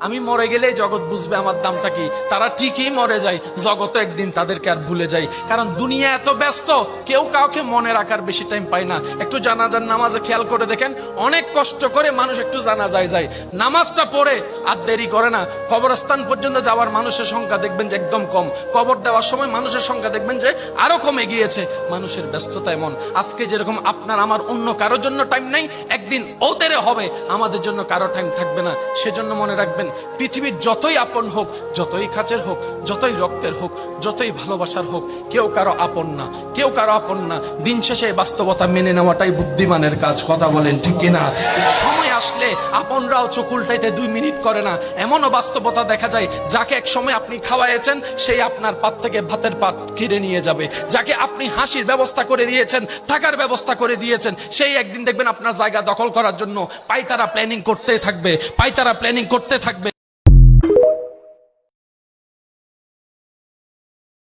আমি মরে গেলেই জগৎ বুঝবে আমার দামটা কি। তারা ঠিকই মরে যায়, জগৎ একদিন তাদেরকে আর ভুলে যায়। কারণ দুনিয়া এত ব্যস্ত, কেউ কাউকে মনে রাখার বেশি টাইম পায় না। একটু জানাজার নামাজে খেয়াল করে দেখেন, অনেক কষ্ট করে মানুষ একটু জানাজায় যায়, নামাজটা পড়ে আর দেরি করে না। কবরস্থান পর্যন্ত যাওয়ার মানুষের সংখ্যা দেখবেন যে একদম কম, কবর দেওয়ার সময় মানুষের সংখ্যা দেখবেন যে আরো কমে গিয়েছে। মানুষের ব্যস্ততা এমন, আজকে যেরকম আপনার আমার অন্য কারোর জন্য টাইম নেই, একদিন ওদের হবে আমাদের জন্য কারো টাইম থাকবে না। সেজন্য মনে রাখবেন, পৃথিবীর যতই আপন হোক, যতই কাছের হোক, যতই রক্তের হোক, যতই ভালোবাসার হোক, কেউ কারো আপন না, কেউ কারো আপন না। দিন শেষে বাস্তবতা মেনে নেওয়াটাই বুদ্ধিমানের কাজ। কথা বলেন ঠিক কিনা? সময় আসলে আপনরাও চোখ উল্টাইতে 2 মিনিট করে না। এমনও বাস্তবতা দেখা যায়, যাকে এক সময় আপনি খাওয়াইছেন, সেই আপনার পাত থেকে ভাতের পাত কেড়ে নিয়ে যাবে। যাকে আপনি হাসির ব্যবস্থা করে দিয়েছেন, থাকার ব্যবস্থা করে দিয়েছেন, সেই একদিন দেখবেন আপনার জায়গা দখল করার জন্য পাইতারা প্ল্যানিং করতে থাকবে, পাইতারা প্ল্যানিং করতে থাকবে।